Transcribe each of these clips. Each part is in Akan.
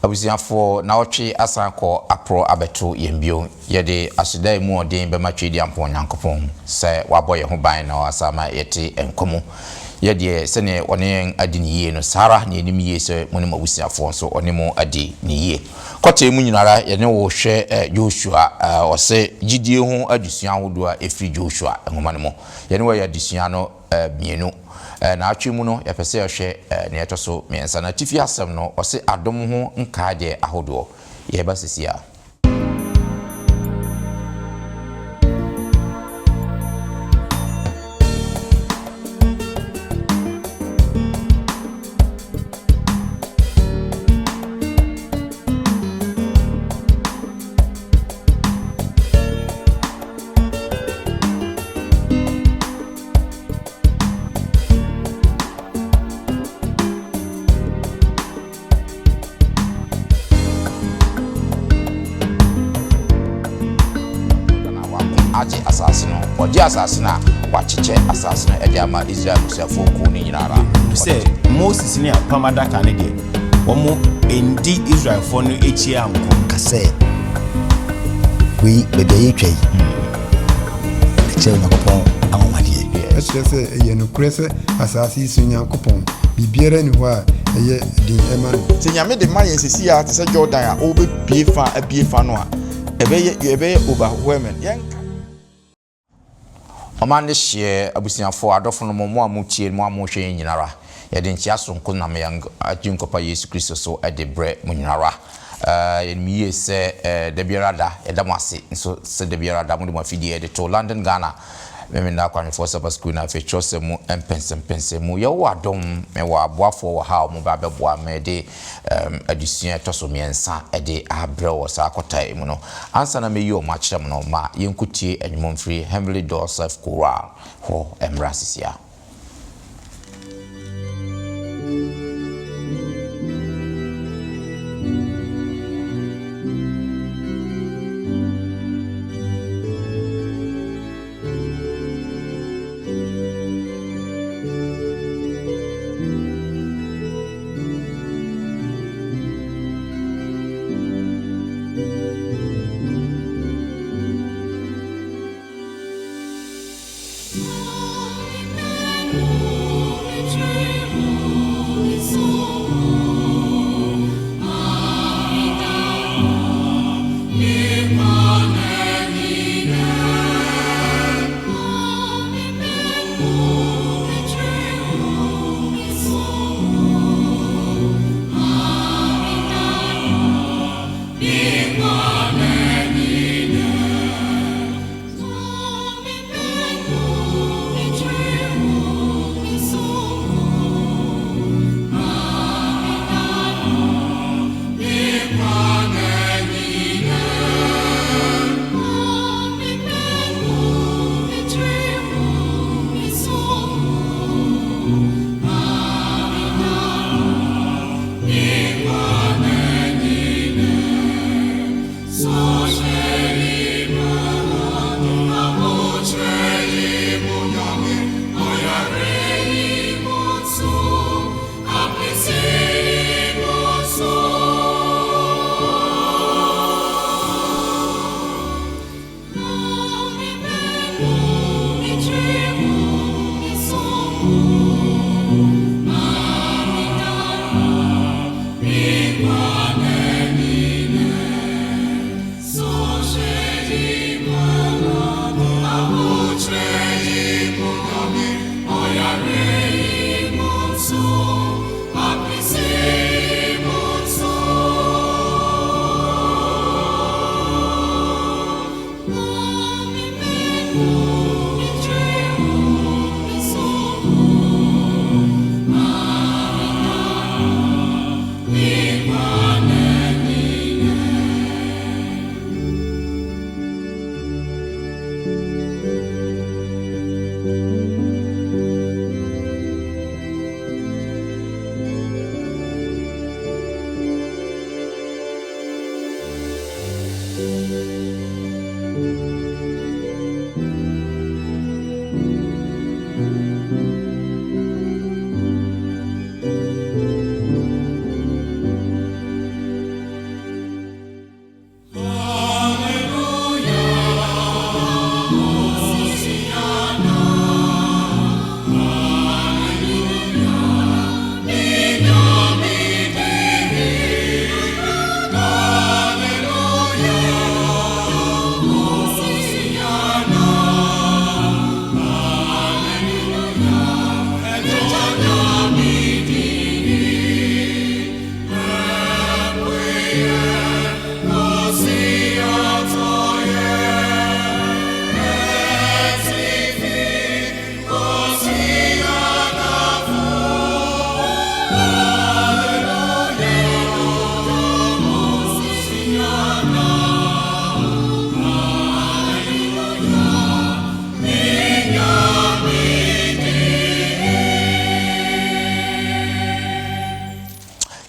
abusiafo na otwe asanko apro abeto yembio yede asedai mu odin be matwedi ampon yankopon se wabo ye ho ban na asama yete enkomo yede se ne one adi ni yie no sara ne enim yie se mu ne abusiafo so one mu adi ni yie kote mu nyinara ye ne wo hwe Joshua ose gidie ho adusua hodo a efri Joshua enhoma ne mo ye ne wo ya adusua no mienu na atwe mu no yɛpɛsɛ yɛhwɛ ne yɛtɔ miɛnsa na tifi asɛm no ɔse adom ho nkaagye ahodoɔ yɛba sisi a aje asasino oje asasina wachiche asasino ediama Israel musafo ku ni nyinara se Moses ni apamada kane de womo endi Israel fo no echi anko kase we bebe yetwai eche na kopon awomade eche ye no krese asasi sunya kopon bibiara ni ho a eye din ema se nyame de ma yensisi ya te se Jordan a obe biefa no a ebe overwhelming Omande hye abusiafo adofo no mo amutie mo amuhwe nyinara yede nkia sonko na me yang ajinkopa Yesu Kristo so edebre mo nyinara enmiye se de biarada edamase nso se de biarada mo de mafidie de to London Ghana me na kwa for Sabbath school na fe chose mu empense mu ye wo adom me wo aboafo wo ha mo ba beboa me de adusua toso miensa ede abre wo sa akotai mu no ansa na me yi o ma kire mu no ma yenkutie enwom free Heavenly Door Self Choral ho emrasisia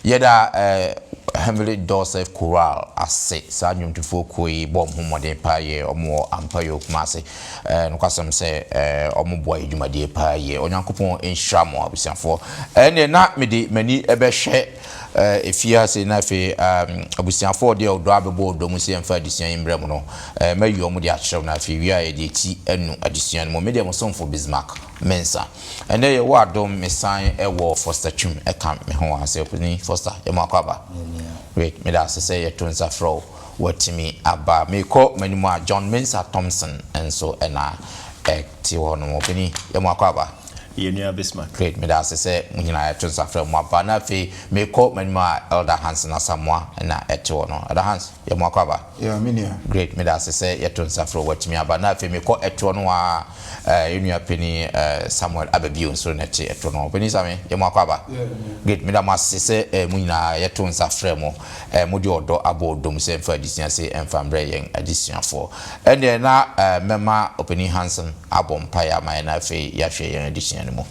yɛda Heavenly Dorset Choral ase saa nnwomtofo koi bom homode pa ye omo ampa yo kumase no kwasem se omo boa edwumade pa ye onyankopon enhira mo abusiafo ene na mede mani ebehwe efia se na fe abusiafo de odo abebo odo mu se emfa adisuan imbrem no mayi omo de akyerɛw na fe wi a de ti enu adisuan mo media mo somfo Bismarck mensa ene ye wo adom mesan ewo Foster Twum eka me ho ase opini Foster ye mo akwaba wait me da say ye tunza fro watimi aba me ko manima John Mensa Thompson enso ena ti wono opini ye mo akwaba Yenua Bismarck. Great, me da say munyina ya tunza fro mo aba na fe me ko manima Elder Hans na Samoa na eti wono Elder Hans ye mo akwaba yeah minia great me da say ye tunza fro watimi aba na fe me ko eti wono wa yenua peni Samuel Ababio so na ti eti wono opini same ye mo akwaba great me da say munyina ya tunza fro mo mo di odo abodo mu se mfa adisia se emfa mbre yen adisiafo ene na mema opini Hansen abompa ya ma na fe ya hwe yen adisia mo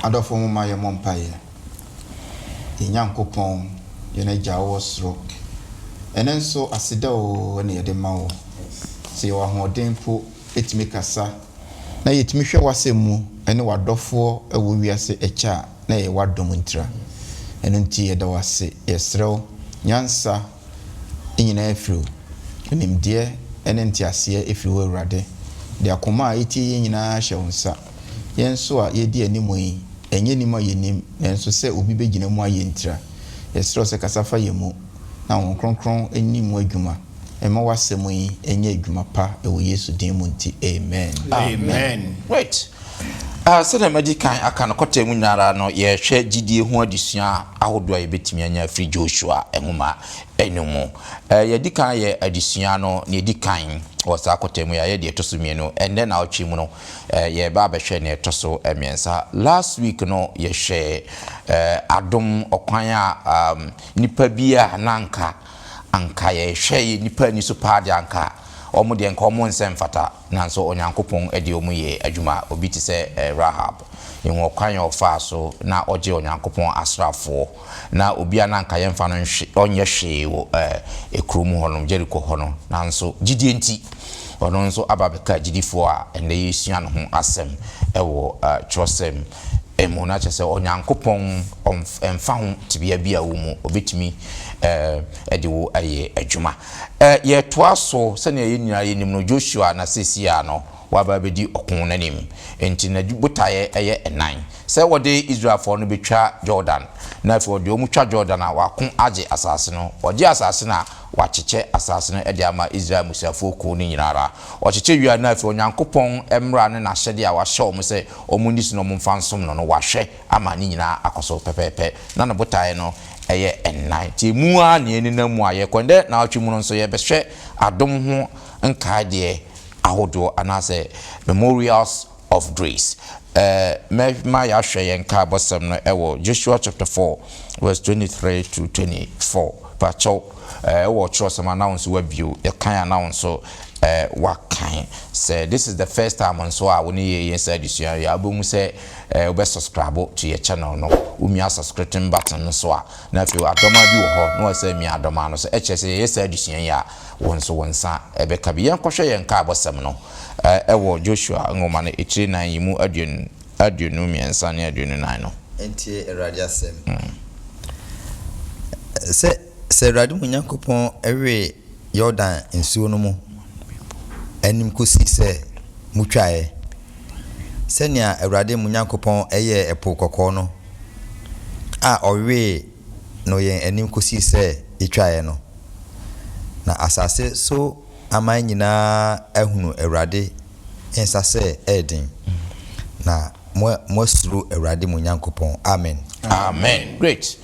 adofo mo ma ye mo mpaye Nyankopon ye na jawo sro ene nso aseda o ne ye de ma wo se ye wa hoden po etimi kasa na yetimi hwe wasemu ene wadofo ewo wiase echa na ye wadom ntira ene nti ye da wase yesrew nyansa enyina efiro nimdie ene nti ase efiro awurade de akoma eti yenyina hye wonsa yenso a yedi animo yi enye nimo yenim nenso se obi begina mu ayentira yesrew se kasafa yemu na won kronkron enimu adwuma ema wasemu yi enye adwuma pa ewo Yesu din mu nti amen Amen. wait sɛ medikan aka no kɔtɛ mu nyara no ye hwɛ gidie ho adisua ahodo a yebetimi anya free Joshua enhuma enumu ye dikan ye adisua no ne dikan wasa kɔtɛ mu ya ye de etoso mienu ende na otwi mu no ye ba behwɛ ne etoso emiensa last week no ye hwɛ adom okwan a nipa bia nanka anka ye hwɛ nipa ni so pa de anka omo de nka omo nsem fata nanso onyankopon ede omo ye adwuma obi ti se Rahab yenwo kwan ofa so na oje onyankopon asrafo na obi ananka yemfa no onye hwe wo ekrum hono Jericho hono nanso gidie nti ono nso ababeka gidifo a ene yesua no ho asem ewo trosem emuna chese onyankopon emfa ho tibia bia wo mu obetimi ede wo aye adwuma ye toa so se na ye nyina ye nim no Joshua na sesia no waba bedi okun nanim enti na butaye eye enan se wode Israel for no betwa Jordan na fe wode omutwa Jordan a wakon age asase no wode asase na wacheche asase no ede ama Israel musiafo ko ni nyinara wacheche wia na fe onyankopon emra ne na hyede a wahye om se omunis no momfansom no no wahwe ama ni nyina akoso pepepe na na butaye no eye ennan ti mu a ne ni na mu aye kwende na atwi mu no so ye behwe adom ho nka de ahodo anase memorials of grace ma ya hwe yen ka bosam no ewo Joshua chapter 4 verse 23 to 24 pacho ewo trosam announce wa bio e kan announce wakan say this is the first time on so a woni ye inside this year ya bomu say obe subscribe to your channel no umia subscription button so a na fi adoma bi wo ho no say mi adoma no so ehse ye say this year ya wonso wonsa ebe ka bi yen kohwe yen ka abosam no ewo Joshua ngoma na etire nan yimu aduonu miensa ne aduonu nan no entie erade asem se erade munyankopon ewe Jordan nsuo no mu enim kosi se mutwae senia erade munyankopon eye epo kokko no a owe no yen enim kosi se etwae no na asase so aman nyina ehunu erade ensase edin na mo suru erade munyankopon amen amen great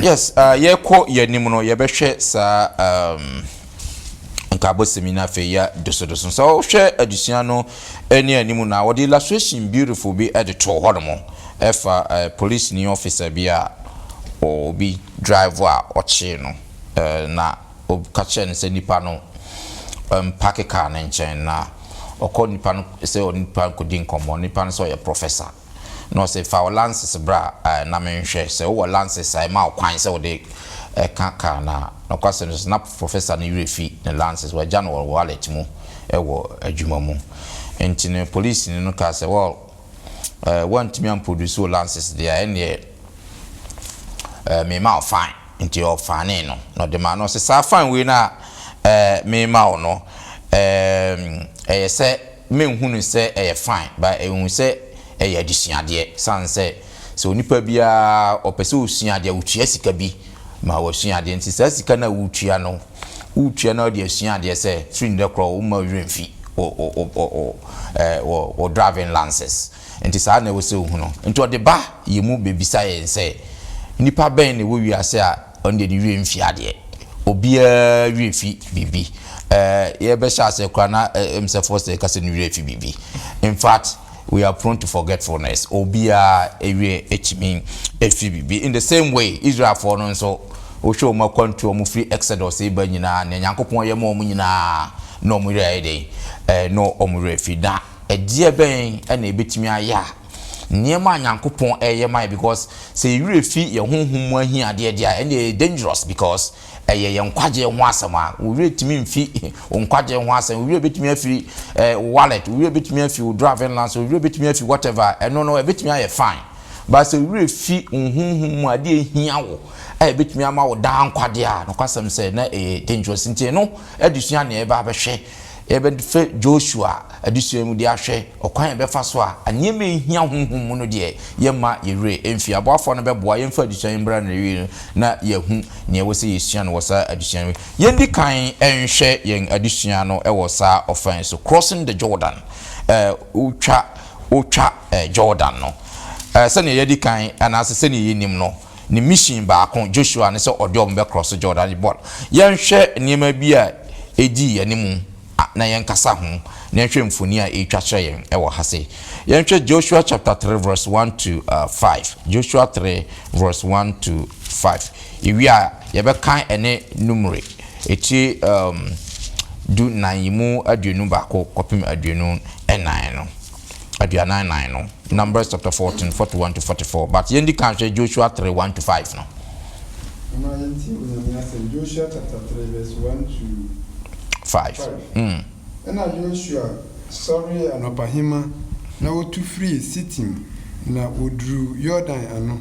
yes ye ko yenim no ye behwe sa nkabo seminar fe ya dosodoso so hwe adusua no eni animu na wodi illustration beautiful be editor hodomo efa police ni officer bia obi driver ochi no na obkache ne se nipa no park car na nchen na okọ nipa no se nipa ko din komo nipa no so ye professor no say fa lances bra na menhwe say wo lances ai ma kwan say wo de kaka na no kwase no snap professor ne refi ne lances wa January wallet mu wo adwuma mu enti ne police ne no ka say well want me am produce lances there ene me ma fine enti o fine no de ma no say sa fine we na me ma no say me hunu say fine but ehun say adisuade san say so nipa bia opese osuade utua sika bi ma wosuade nti sa sika na utua no de asuade say free the crow ma wemfi o driving licenses nti sa na wo se hunu nti o de ba yemu bebisa ye say nipa ben ne wo wiase a on de wemfi ade obia wemfi bibi ye be sha se kwa na himself say ka se no wemfi bibi in fact we are prone to forgetfulness obia ewe echimi efibibi in the same way Israel for no so o show ma control mu free exodus e ba nyina na Nyankopon ye ma mu nyina no mu re dey no omure fi da edie ben na ebetimi aya niema Nyankopon eye mai because say you refi ye honhom mu ahi ade dia and dangerous because ye nkwaje ho asama we retimi mfi nkwaje ho asama we betimi afi wallet we betimi afi driving license we betimi afi whatever no betimi aye fine but say we refi honhom mu ade ehia wo betimi ama wo da nkwade a no kwasam say na dangerous ntie no adusua na eba behwe ebe fe Joshua adusua mu de ahwe okwan ebe fa so a anyema ehia honhom mu no de yema yere emfi aboafo no beboa yemfa adusua mbra na wi na yehu ne wose yesua no wosa adusua yendi kan enhwe yen adusua no ewosa offense so crossing the Jordan utwa Jordan no sene yedi kan anase sene yenim no ni mission ba kon Joshua ne se odom be cross Jordan but yenhwe niema bi a edi yanimu na yenkasa ho na yenhwe mfoni a etwa hye yen ewo hase yenhwe Joshua chapter 3 verse 1 to 5 Joshua 3 verse 1 to 5 iwi a yebekan ene numere eti du nanimu aduenu bako kopim aduenu enan no aduanan nine no Numbers chapter 14 41 to 44 but yendi kan Joshua 3 1 to 5 no Joshua chapter 3 verse 1 to 5 and Joshua sorry anopahima na wotu free sitting na odru Jordan ano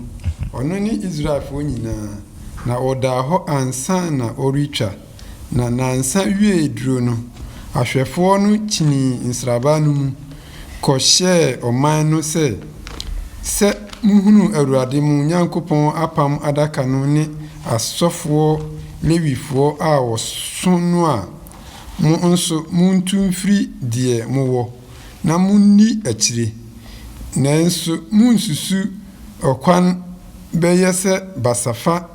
ono ni Israel fo nyina na oda ho ansa na oricha na nansa wie duro no ahwefo no chini nsraba no mu kɔhyɛ ɔman no sɛ muhunu Awurade mu Nyankopɔn apam adaka no ne asɔfoɔ lewifoɔ a wɔso no a mo nso muntu mfiri deɛ mowɔ na munni akyire nanso munsusu ɔkwan bɛyɛ sɛ basafa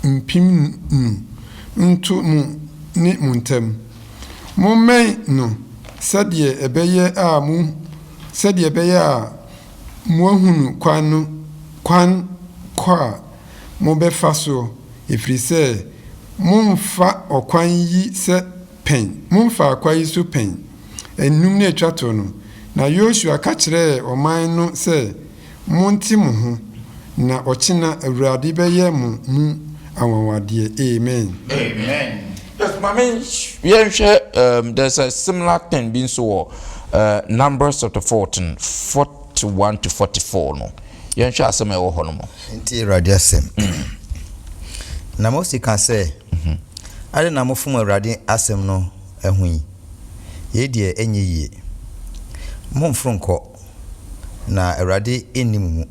mpim nto mu ne muntam mommɛn no sɛdeɛ ɛbɛyɛ a muahunu kwan kwa mobɛfa so ɛfiri sɛ momfa ɔkwan yi sɛ pen momfa akwa yi so pen enum na etwato no na Joshua ka kyerɛ ɔman no sɛ monte mo ho na ɔkyena Awurade bɛyɛ mo mu awawade amen yes mama there's a similar thing being so Numbers chapter 14 41 to 44 no yɛnhwɛ asɛm a ɛwɔ hɔ no mo nti Awurade asɛm na Mose ka sɛ ade na mofom Awurade asɛm no ɛho yi ye die enye yie momforo nkɔ na Awurade enim mu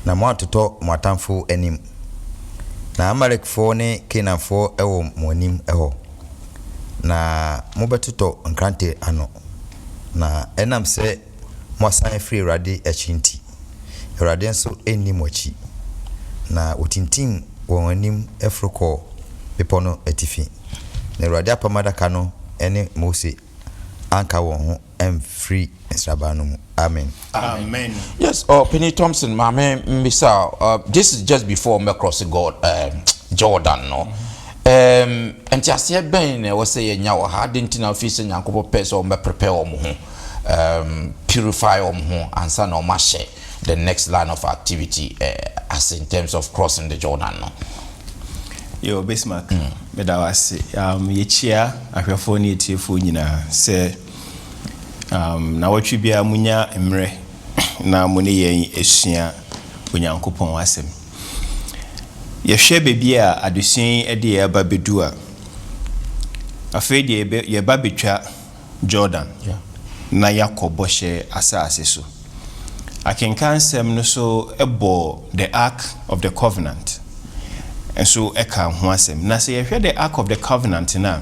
na mo atotɔ mo atamfo anim na Amalekfo ne Kenanfo ɛwɔ mo anim ɛhɔ na mobɛtotɔ nkrante ano na enam sɛ mo asan free Awurade akyi nti Awurade nso enim akyi na otintim wɔn anim ɛfrokɔ bepɔ no atifi na Awurade apamadaka no ene Mose anka wɔn ho free nsraba no mu amen yes Penny Thompson mama mbisa this is just before me cross Jordan no enti asie ben na wose ye nya wo ha denti na ofisi Nyankopɔ pɛ sɛ o me prepare o mo ho purify o mo ho ansa na o ma hye the next line of activity as in terms of crossing the Jordan no? Yo, Bismarck, bedawase yechia ahwefo ne etiefo nyina se na watwe bia munya emre na mu ne yen esua onyankopɔn asɛm yɛhwɛ bebi a adusin de yɛba bedu a afei de yɛba betwa Jordan na yakɔbɔ hyɛ asase so akenkan sɛm no so ɛbɔ the Ark of the Covenant and so eka ho asɛm na sɛ yɛhwɛ the Ark of the Covenant na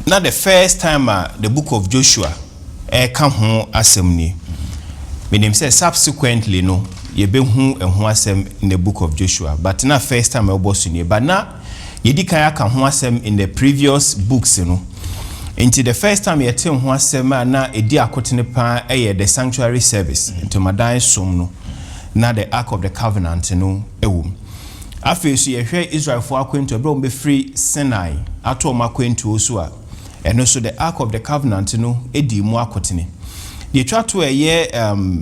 not the first time the book of Joshua eka ho asɛm ni menim sɛ subsequently no yɛbɛhu ɛho asɛm in the book of Joshua but na first time ɛbɔ so ni but na yɛdi kan aka ho asɛm in the previous books no into the first time yɛte ho asɛm na edi akotene pa the sanctuary service into madan som no na the Ark of the Covenant no ɛwom afei so yɛhwɛ Israel for akwantu ɛbrɛ wɔn bɛfiri Sinai ato wɔn akwantu so a ɛno so the Ark of the Covenant no edi mu akotene the twa to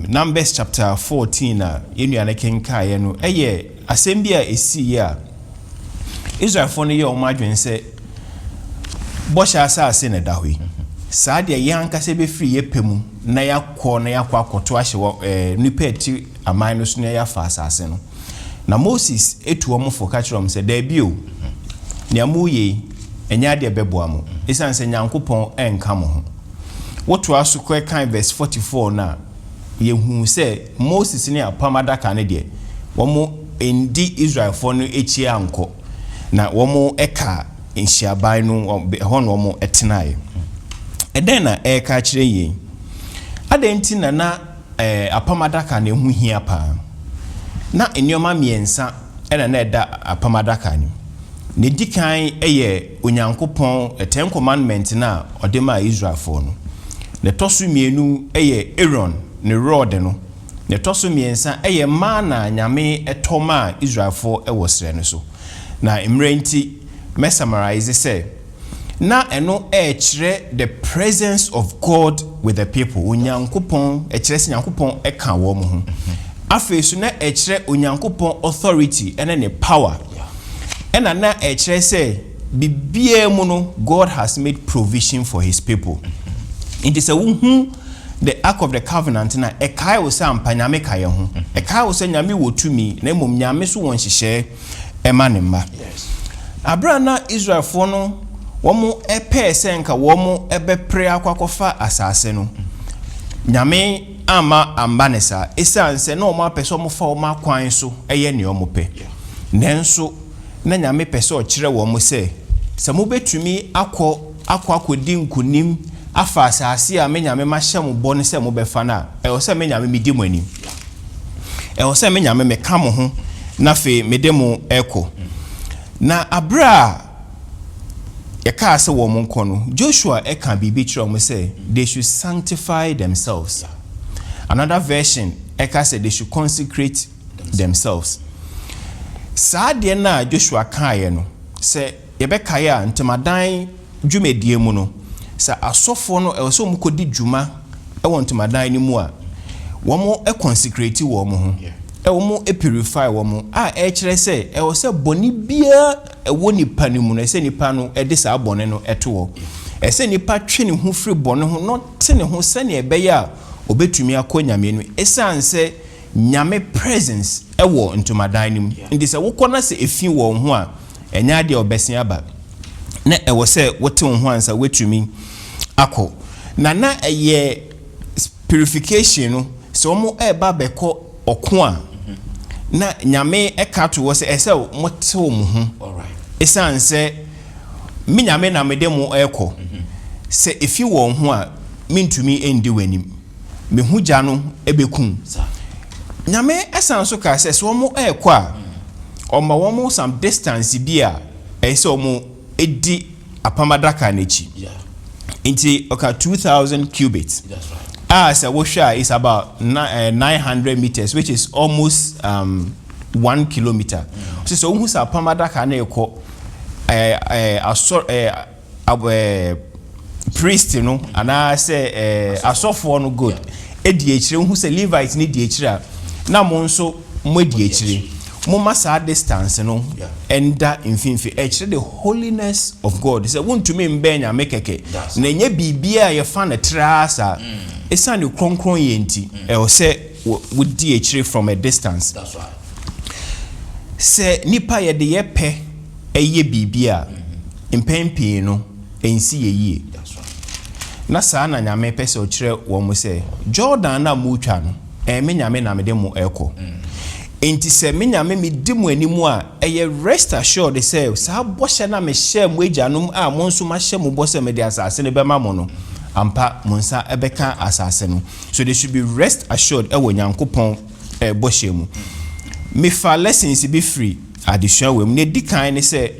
Numbers chapter 14 na yɛnua ne kenkae no asɛm bi a esi a Israel for no yɛ wɔn adwen sɛ bɔhyɛ asase na da hɔ yi saa deɛ yɛn ankasa bɛfiri yɛpɛ mu na yakɔ akɔto ahyɛ nipa eti aman no so na yɛafa asase no na Moses etu wɔn fo ka kyerɛ wɔn sɛ daabi o nea mo yɛ ɛnya deɛ bɛboa mo esan sɛ Nyankopɔn ɛnka mo ho woto aso kɔ kan verse 44 na yɛhu sɛ Moses ne apam adaka ne deɛ wɔn endi Israel for no echi ankɔ na wɔn ɛka nhyiaban no ɛhɔ no wɔn ɛtenae ɛdɛn na ɛka kyerɛ yɛn adɛnti na apam adaka ne ho hia pa na nneɛma mmiɛnsa ɛna na ɛda apam adaka ne ne dikan Onyankopɔn 10 commandment na ɔde ma Israel for no ne toso mienu Aaron ne rod no ne toso mmiɛnsa mana nyame ɛtɔma Israel for ɛwɔ srɛ no so na mmerenti me summarize say na eno kyerɛ the presence of God with the people onyankopɔn kyerɛ sɛ nyankopɔn ɛka wɔ mo ho afei so na kyerɛ onyankopɔn authority ene ne power ɛna na kyerɛ sɛ bibia mu no God has made provision for his people it is a the Ark of the Covenant na ɛkae wo sɛ ampa nyame ka yɛ ho ɛkae wo sɛ nyame wɔ tumi na mmom nyame so wɔ nhyehyɛ ɛma ne mma abra na Israel for no wɔn ɛpɛ sɛ nka wɔn ɛbɛpre akɔkɔfa asase no nyame ama amba ne saa esan sɛ na wɔn apɛ sɛ wɔn fa wɔn akwan so ɛyɛ ne wɔn pɛ nanso na nyame pɛ sɛ ɔkyerɛ wɔn sɛ mo betumi akɔdi nkunim afa asase a me nyame ma hyɛ mo bɔ ne sɛ mo bɛfa na ɛwɔ sɛ me nyame medi mo anim ɛwɔ sɛ me nyame meka mo ho na fe mede mo ɛkɔ na abra yɛka sɛ wɔ mo nkɔ no Joshua ɛka biribi kyerɛ wɔn sɛ they should sanctify themselves another version ɛka sɛ they should consecrate themselves saa deɛ na Joshua kaeɛ no sɛ yɛbɛkae a ntamadan dwumadie mu no sɛ asɔfoɔ no ɛwɔ sɛ wɔn kɔdi dwuma ɛwɔ ntamadan no mu a wɔn consecrate wɔn ho ɛwɔ purify wɔn a ɛkyerɛ sɛ ɛwɔ sɛ bɔne bia ɛwɔ nipa no mu no ɛsɛ nipa no ɛde saa bɔne no ɛto hɔ ɛsɛ nipa twe ne ho firi bɔne ho no te ne ho sɛnea ɛbɛyɛ a obetumi akɔ nyame no ɛsan sɛ nyame presence ɛwɔ ntomadan no mu ndi sɛ wokɔ na sɛ efi wɔn ho a ɛnya deɛ ɔbɛsen aba na ɛwɔ sɛ wote wɔn ho ansa wetumi akɔ na ɛyɛ purification no sɛ wɔn ɛba bɛkɔ ɔko a na nyame ɛka to wɔ sɛ ɛsɛ mote wɔn ho ɛsan sɛ me nyame na mede mo ɛkɔ sɛ efi wɔn ho a mentumi ɛndi w'anim me ho gya no ɛbɛkum nyame ɛsan so ka sɛ wɔn ɛkɔ a ɔma wɔn some distance bi a ɛsɛ wɔn ɛdi apamadaka n'akyi nti ɔka 2000 cubits as a washer is about 900 meters, which is almost 1 kilometer. So who's a pamadaka na eko priest no ana say asofo no good edi echire hu say Levite ni di echire na mo nso mo di echire mo masa distance no enda infinfi echire the holiness of God say won to me mbenya mekeke na enye bibia ye fa na trasa esa ne kronkron ye nti o say would di echire from a distance. That's right. Say nipa ye de ye pe eye bibia impempi no ensi ye yi. That's right. Na saa na nyame pese o kire wo mo say Jordan na mu twa no me nyame na me de mo eko enti se me nyame me di mo animu a eye rest assured say saa boshe na me share mo ajanum a mo nso ma hye mo boshe me de asase ne be ma mo no ampa mo nsa ebeka asase no so they should be rest assured e wo nyankopon boshe mu me fa lessons be free addition we me di kan ne say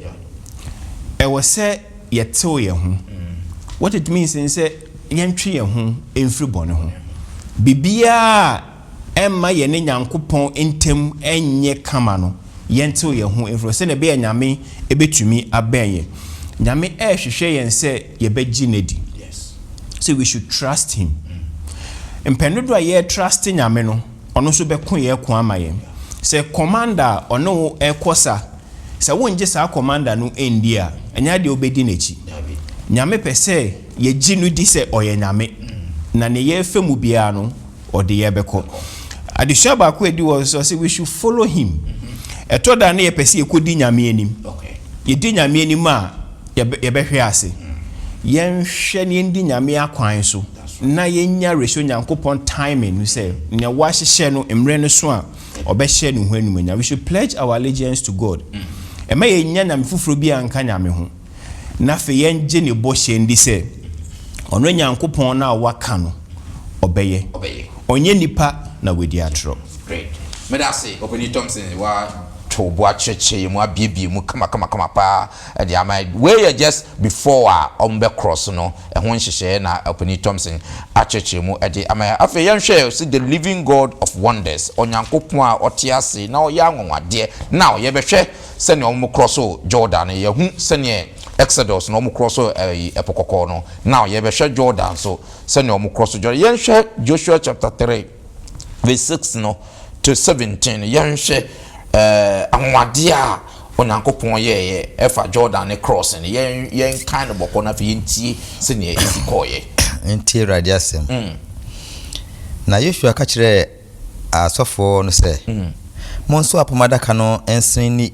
e wo say ye tew ye ho. What it means is say yentwe ye ho emfiri bone ho bibia emma ye ne nyankopon entem enye kama no yentew ye ho emfiri se ne be nyame ebetumi abenye nyame hwehwe yen se ye begi nedi. Yes. So we should trust him. Mpendodo a ye trust nyame no ono so beko ye ko ama ye se commander ono ekosa se wonje sa commander no endia enya de obedi nechi nyame pese ye ginu di se oye nyame na ne ye femu bia no ode ye beko adisha ba ko edi was so say we should follow him etoda na ye pese ye kodi nyame anim. Okay. Ye di nyame anim a ye behwe ase yen hwe ne ndi nyame akwan so na yenya resho nyankopon timing we say ne wa hyehye no emre no so a obehye no ho anumanya. We should pledge our allegiance to God. Ema yenya nyame fufuro bia anka nyame ho na fe yenje ne boshe ndi se ono nyankopon na waka no obeye onye nipa na wedi atro. Great. Me da say Openi Thompson wa tobo acheche mu abiebi mu kama pa the am we just before on be cross no e ho nhihye na Openi Thompson acheche mu e de am afa yenhwe see the living God of wonders onyankopon a otiase na o ya nwonwade now ye behwe se ne o cross Jordan ye hu se ne Exodus no mo cross epokoko no now ye behwe Jordan so se ne o cross Jordan yenhwe Joshua chapter 3 verse 6 no to 17 yenhwe anwade a onyankopon ye efa Jordan ne cross ne yen kind of boko na fi ntie se ne ezikoye ntie radiasem na Yoshua ka kire asofo no se monso apomadaka no ensin ni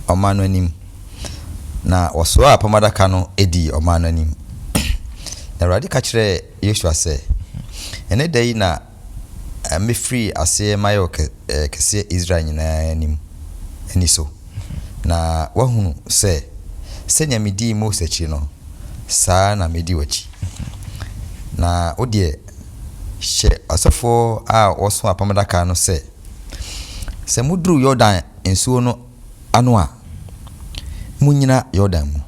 omano anim na oso apomadaka no edi omano anim na radi ka kire Yoshua se ene dai na me free ase mayo kese Israel nyina anim ani so na wahunu se senya medi Moses chi no saa na medi wachi na odie hye asofo a woso apamadaka no se mudru Jordan ensuo no ano a munyina Jordan mu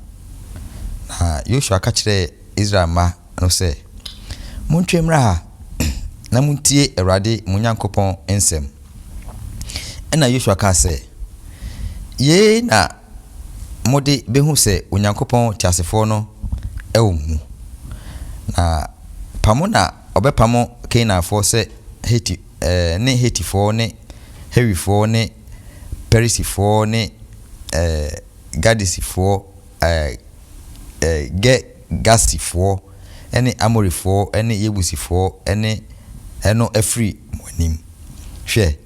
na Yoshua ka kire Israel ma no se muntwemra ha na muntie Awurade munyankopon ensem ena Yoshua ka se ye na mode behu se onyankopon tiasefo no ewo mu na pamona obepamo Canaanfo se Heti ne Hetifo ne Hewifo ne Perisifo ne Gadisifo Gasifo ene Amorifo ene Yebusifo ene eno afri monim hwe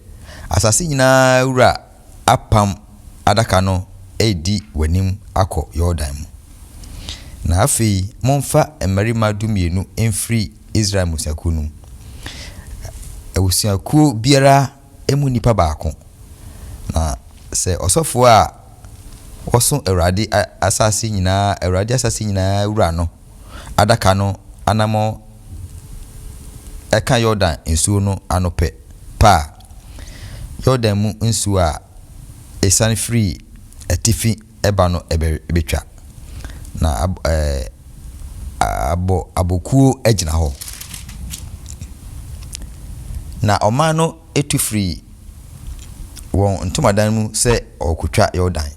asase nyina wura apam adaka no edi wanim akọ Jordan mu na afei monfa emarima dumienu emfri Israel musakunu ewusiaku biara emu nipa baako na se osofo a woso Awurade asase nyina Awurade asase nyina wura no adaka no anamo eka Jordan ensuo no anope pa Jordan mu ensuo a esan free atifi eba no ebetwa na abokuo agina ho na omano etu free won ntomadan mu se okutwa Jordan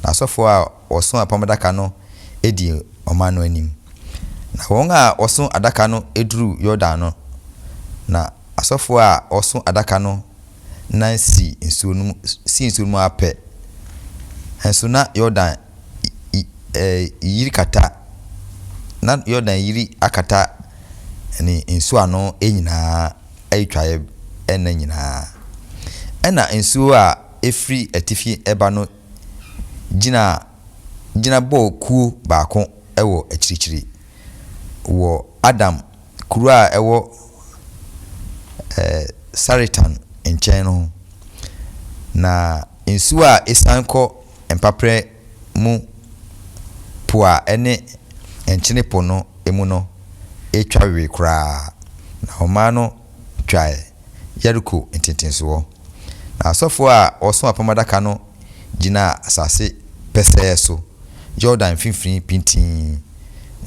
na asofo a oso apamadaka no edi omano anim na wɔn a ɔso adaka no eduru Yordan no na asɔfo a ɔso adaka no nan si nsuo no mu apɛ nso na Yordan yiri kata na Yordan yiri akata ne nsuo ano nyinaa ayitwae ɛna nyinaa ɛna nsuo a efiri atifi ɛba no gyina bɔ kuo baako ɛwɔ akyirikyiri wɔ Adam kuro a ɛwɔ Saritan nkyɛn no na nsuo a esan kɔ mpaprɛ mu po a ɛne nkyene po no emu no etwa we koraa na ɔmaa no twae Yeriko ntentensoɔ na asɔfo a ɔso apamadaka no gyina asase pɛsɛɛ so Jordan finfini pintin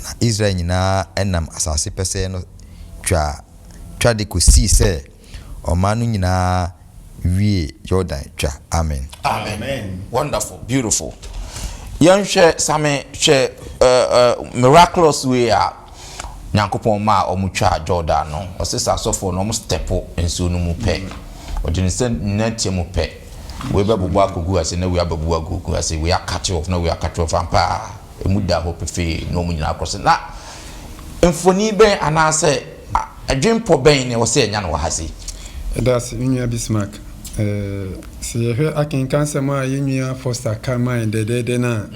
na Israel nyinaa ɛnam asase pɛsɛɛ no twa de kɔsii sɛ ɔmaa no nyinaa wie Jordan twa. Amen. Wonderful, beautiful. Yɛnhwɛ same hwɛ miraculous way a Nyankopɔn ma ɔmo twa Jordan no ɔsesa asɔfo no ɔmo stepo nsuo no mu pɛ ɔde ne sɛ nnatia mu pɛ we bɛbubu agogu ase na we ababu agogu ase we akate off na we akate off ampa emu da ho pefe na ɔmo nyina akɔse na mfoni bɛn anaasɛ adwempo bɛn ne wɔsɛ nya no wɔ ha se that's Unia Bismarck se yɛhwɛ akenkan sɛm a yɛnua Foster Carmine dɛdɛdɛ na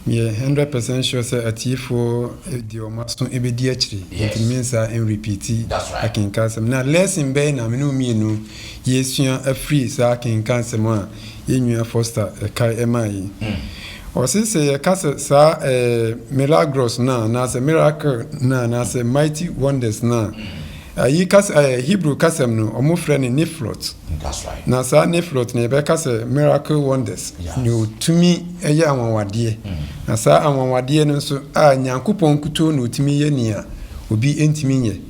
me 100% sure sɛ atiefo di ɔmaso ebedi akyiri it means in repeat akenkan sɛm na lesson bɛn na me no mienu yɛsua afiri sa akenkan sɛm a yɛnua Foster kai ɛma ɔsi sɛ yɛka sa miracles na sɛ miracle na sɛ mighty wonders na ayi Hebrew kasem no omo frɛ ne niflot. That's right. Na sa niflot ne be kase miracle wonders. No tumi eye anwanwade. Na sa anwanwade no so a Nyankopɔn kuto no tumi ye nia obi entimi nye.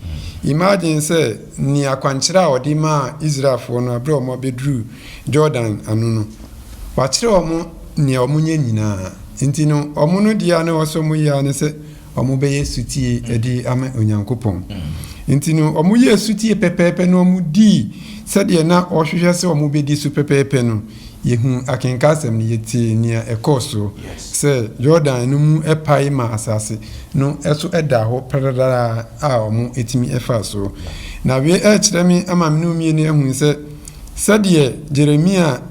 Imagine say ni akwankyerɛ a ɔde ma Israelfo no abrɛ ɔmo bedru Jordan anu no. Wa kyerɛ ɔmo ni ɔmo nye nyinaa. Enti no ɔmo no dia na ɔso mo ya ne sɛ ɔmo bɛyɛ sutie edi ama Onyankopɔn. Nti no omu Yesu tie pepepe no omu di sɛdeɛ na ɔhwehwɛ sɛ omu bedi so pepepe no yehu akenkasɛm ne yɛtie nia ɛkɔso sɛ Jordan no mu ɛpae ma asase no ɛso ɛda hɔ pɛrɛdara a omu etimi ɛfa so na we ɛkyerɛ me ama me no mie ne ehu sɛ sɛdeɛ Jeremia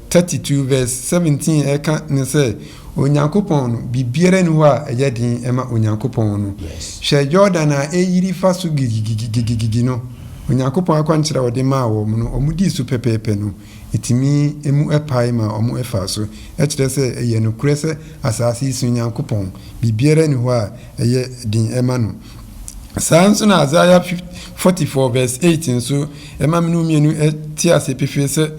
32 verse 17 ɛka ne sɛ Onyankopɔn no bibiara ni hɔ a ɛyɛ din ɛma Onyankopɔn no hwɛ Jordan a ɛyiri fa so gigigigigi no Onyankopɔn akwankyerɛ ɔde ma wɔ mu no ɔmo di so pɛpɛɛpɛ no etimi emu ɛpae ma ɔmo ɛfa so ɛkyerɛ sɛ ɛyɛ no korɛ sɛ asase yi so Onyankopɔn bibiara ni hɔ a ɛyɛ din ɛma no saa nso na Isaiah 44 verse 8 nso ɛma me no mienu ɛte ase pefe sɛ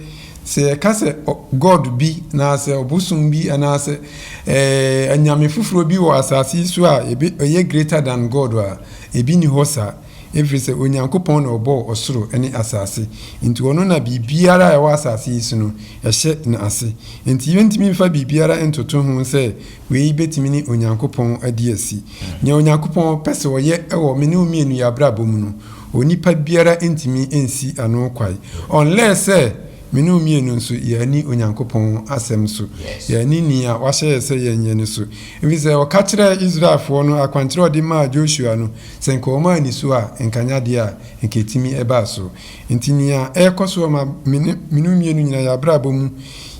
se kase God bi na se obusum bi na se anyame fufuro bi wɔ asase so a eye greater than God a ebi ni hosa every se Onyankopɔn na ɔbɔ ɔsoro ne asase nti ɔno na bibiara a ɛwɔ asase so no ɛhyɛ na ase nti yɛntimi mfa bibiara ntoto ho sɛ wei betimi ni Onyankopɔn adi asi nya Onyankopɔn pɛsɛ ɔyɛ ɛwɔ me ne omienu ya brabɔ mu no onipa biara ntimi ensi ano kwai unless minu mienu nso yani Onyankopɔn asɛm so yani ni a wahyɛ sɛ yenye ne so ebi sɛ ɔka kyerɛ Israelfo no akwankyerɛ ɔde ma Joshua no sɛ nka ɔma ni so a nkanya de a nketimi ɛba so ntini a ɛkɔ so ma minu mienu nyina ya brabɔ mu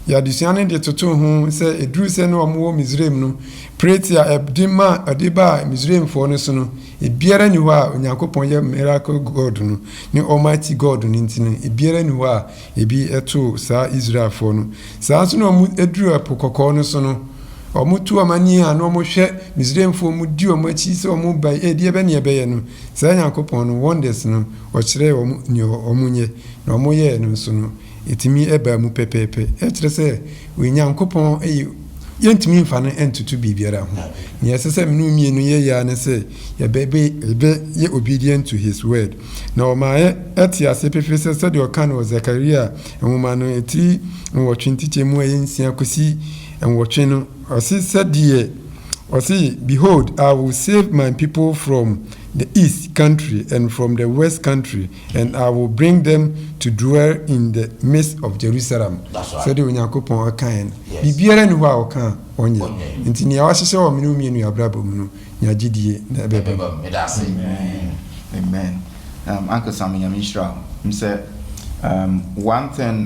ya disuane de toto ho sɛ eduru sɛ no ɔmo wɔ Misraim no preti a ɛde ma ɔde ba Misraim fo no so no ebiara ni hɔ a Onyankopɔn yɛ miracle God no ne almighty God no ntini ebiara ni hɔ a ebi ɛto saa Israel fo no saa so no ɔmo eduru ɛpo kɔkɔɔ no so no ɔmo tu ɔmani a no ɔmo hwɛ Misraim fo mu di ɔmo akyi sɛ ɔmo ba edi ebe ne ebe yɛ no saa Nyankopɔn no wonders no ɔkyerɛ ɔmo ni ɔmo nyɛ na ɔmo yɛ no so no etimi eba mu pepepe ekyerɛ sɛ Onyankopɔn yɛntimi mfa no entutu bibiara ho ne yɛsɛ me no mienu yɛ ya ne sɛ yɛ obedient to his word na ɔma ɛte ase pepe sɛ sɛdeɛ ɔka no Zakaria nwoma no nwɔtwe ntikyɛ mu a yɛnsia kosi nwɔtwe no ɔse sɛdeɛ Or see, behold, I will save my people from the east country and from the west country, and I will bring them to dwell in the midst of Jerusalem. That's right. So the Unyakopon akain. Yes. Bibiara ni wa oka onye. Nti ni awahyehyɛ wɔ menu mienu abrabɔ mu no, nya gidie na ɛbɛba. Amen. Uncle Sam Yamishra, say one thing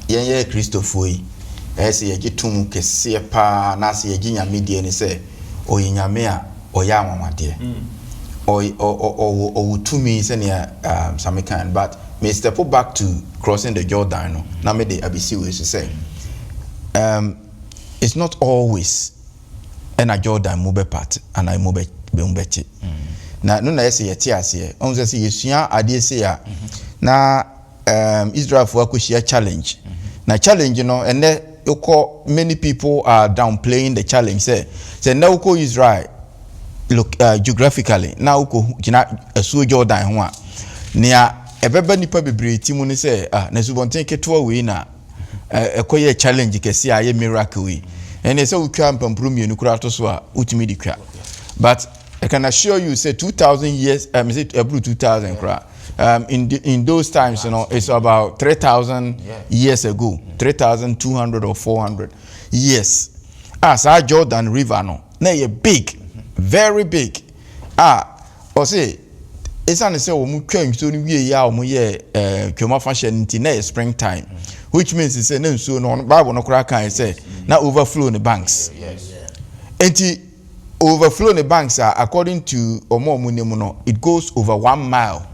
Yɛnyɛ Kristofo yi ɛsɛ yɛgye tum kɛseɛ paa na sɛ yɛgye nyame die ne sɛ ɔyɛ nyame a ɔyɛ anwanwadeɛ ɔwɔ tumi sɛnea Sami kan, but may step back to crossing the Jordan no na me de abisi we say it's not always ɛna Jordan mu bɛ part ana mu bɛ bɛkye na no na yɛsɛ yɛte aseɛ ɔn sɛ yɛsua adeɛ se a na Israel for akɔhyia challenge na challenge no ene many people are downplaying the challenge say na uko Israel look geographically na uko gina asuo Jordan ho a nea ebeba nipa bebre timu ne say na subonten ketewa we na ekoye challenge kesi a ye miracle we ene say ukwa mpampuru mienu kura to so a utimi di kwa, but I can assure you say 2000 years is it April 2000 kura in those times, you know, it's about 3,000 years ago, 3,200 or 400 years. As our Jordan River, no, na big, very big. Or say, it's an say, we came so we ya we kema fashion in springtime, which means it's a so no Bible no crack can say na overflow in the banks. Yes. And overflow in the banks are according to Omo Munemuno, it goes over 1 mile.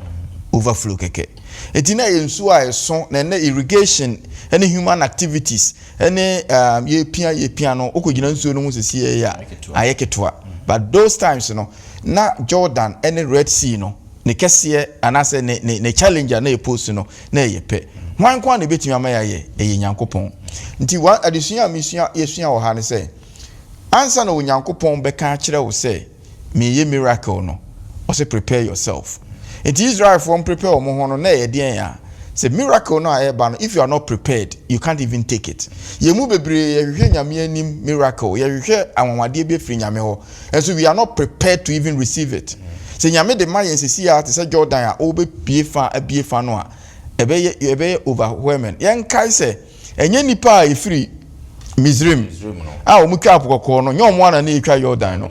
Overflow keke. Etina yensu a eso na irrigation any human activities any ye pia no okogina nsuo no sesi ye ya ayeketoa, but those times no na Jordan any Red Sea no ne kese anase ne challenger na e post no na yepe hwan kwa na betimi ama ye Nyankopon nti wa adesua misua yesua wo ha ne say ansa na Nyankopon beka kire wo say me ye miracle no o say prepare yourself. It is Israel from prepare omohono na ye den ya. Say miracle no ayeba no, if you are not prepared, you can't even take it. Ye mu bebre ye hwehwe nyame anim miracle, ye hwehwe anwamade be firi nyame ho. And so we are not prepared to even receive it. Say nyame de ma yen sisi ya te say Jordan a obe bie fa no a ebe overwhelming. Yen kai say enye nipa a efiri Misrim. Ah omutwa apokoko no, nyom wana na etwa Jordan no.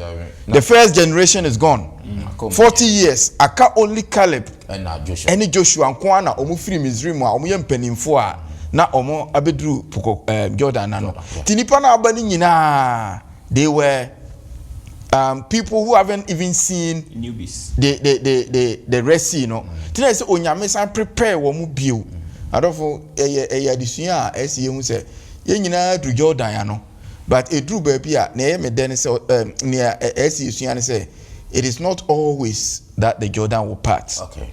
The first generation is gone. 40 years aka only Caleb and Joshua nkwana omu free Misrim a omu ye mpanimfo a na omu abedru Jordan na no tinipa na abani nyina they were people who haven't even seen newbies the Red Sea no tina say onyame san prepare wo mu bio adofo adisua a esi hu say ye nyina dru Jordan ya no, but edru ba bia na ye meden say near esi esua ne say it is not always that the Jordan will part. Okay.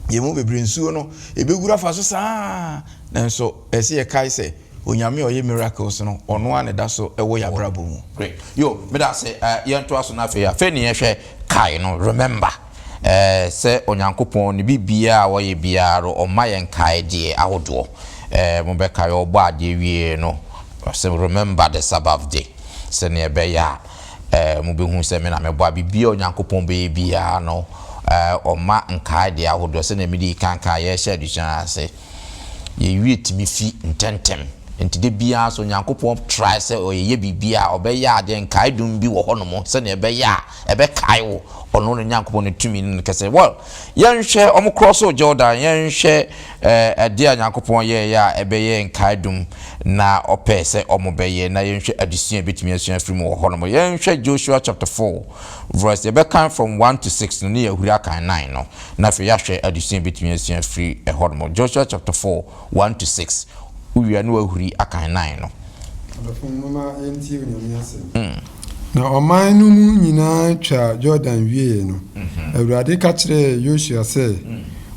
You move bebre nsuo no ebegura fa so saa na so ese ye kai say onyame oye miracles no ono ane da so ewo ya brabo mu. Great. Yo me da say ye nto aso na fe ya fe ne ye hwe kai no remember say onyankopon ne bibia wo ye biaro o ma ye kai de ahodo mo be kai obo ade wie no say remember the Sabbath day say ne be ya mo be hu say me na me bo bibia onyankopon be bia no o ma nkai de ahodo say na me di kanka ye hye adusan ase ye wie timi fi ntentem enti de bia so onyankopon try say o ye bibia obeya ade nkai dum bi wo hono say na ebeya ebe kai wo ono no nyankopon ne tumi no kese well yenhwe omo cross Jordan yenhwe ade nyankopon ye ya ebeye nkai dum na ope say omo beye na yenhwe adesua betumi asua from wo hono yenhwe Joshua chapter 4 verse ebe kan from 1 to 6 no ne yahuri akan 9 no na fe yahwe adesua betumi asua free e hono Joshua chapter 4 1 to 6 uwia no ahuri akan 9 no na oman no mu nyina twa Jordan wie no Awurade ka kire Joshua se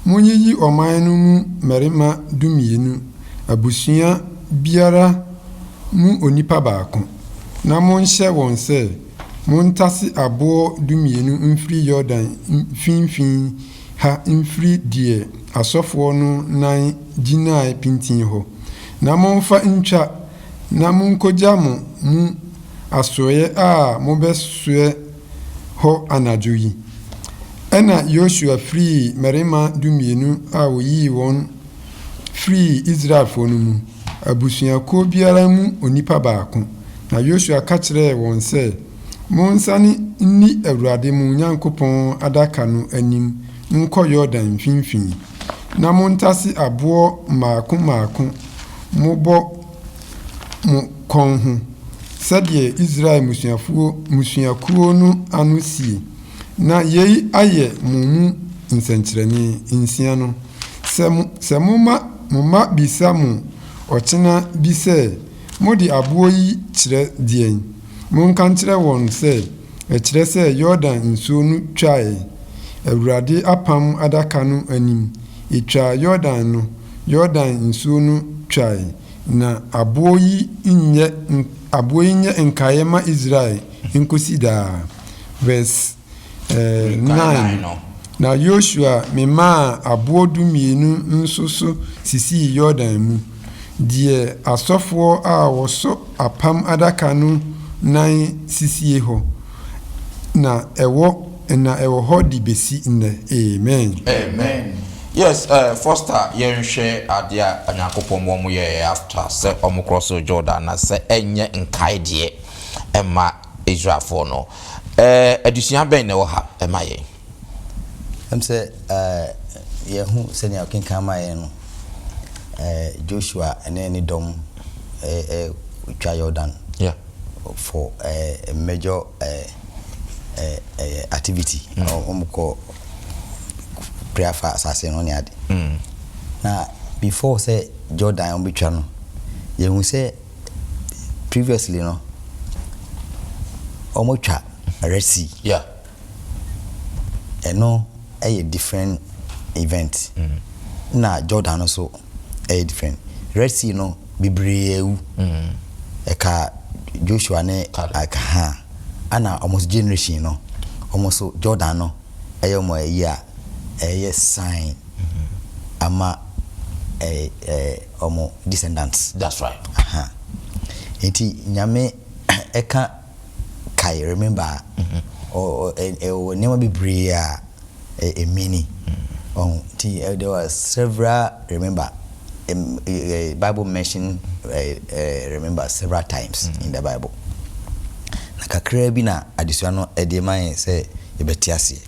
munyiyi oman no mu merima dumienu abusua biara mu onipa baako na monhye won se montase abo dumienu mfiri Jordan finfin ha mfiri die asofo no nan ginai pintin ho na monfa ntwa na monkoja mu asoɛ a mobɛsoɛ hɔ anadwo yi. Ɛna Yosua firi mmarima 12 a oyii wɔn firi Israelfoɔ no mu, abusuakuo biara mu onipa baako. Na Yosua ka kyerɛɛ wɔn sɛ, monsane nni Awurade mo Nyankopɔn adaka no anim nkɔ Yordan mfimfini, na montase aboɔ mmaako mmaako mobɔ mo kɔn ho, sɛdeɛ Israel mmusuakuo no ano sie. Na yei ayɛ mo mu nsɛnkyerɛnne 6 no. Sɛ moma bisa mo ɔkyena bi sɛ, mode aboɔ yi kyerɛ deɛn? Monka nkyerɛ wɔn sɛ, ɛkyerɛ sɛ Yordan nsuo no twae Awurade apam adaka no anim. Ɛtwa Yordan nsuo no twae. Na aboɔ yi nyɛ nkaeɛ ma Israel nkosi daa. Verse 9. Na Yosua memaa aboɔ 12 nso so sisii Yordan mu, deɛ asɔfoɔ a wɔsɔ apam adaka no nan sisie hɔ, na ɛwɔ hɔ de besi nnɛ. Amen. Yes, Foster, yɛnhwɛ adeɛ a Onyankopɔn mu yɛ after sɛ ɔmo cross Jordan na sɛ ɛnyɛ nkae deɛ ɛma Israelfoɔ no. Adusua bɛn na ɛwɔ ha ɛma yɛn. Sɛ yɛhu sɛnea ɔkenkan ma yɛn no, Joshua ɛne ne dɔm twa Jordan for a major activity. Ɔmokɔ prayer for asase no ne ade. Na before say Jordan ɔmbɛtwa no, yɛhu sɛ previously no ɔmotwa Red Sea. Ɛno ɛyɛ different event. Na Jordan also ɛyɛ different. Red Sea no bebree ewu. Ɛka Joshua ne aka ha. Ana almost generation no, almost Jordan no ɛyɛ mo ɛyɛ a sign ama ɔmo descendants. That's right. Enti nyame ɛka kai remember or never be bria a mini. There were several, remember, Bible mentioned remember several times in the Bible. Kakra bi na adisuano edema say ebetiase.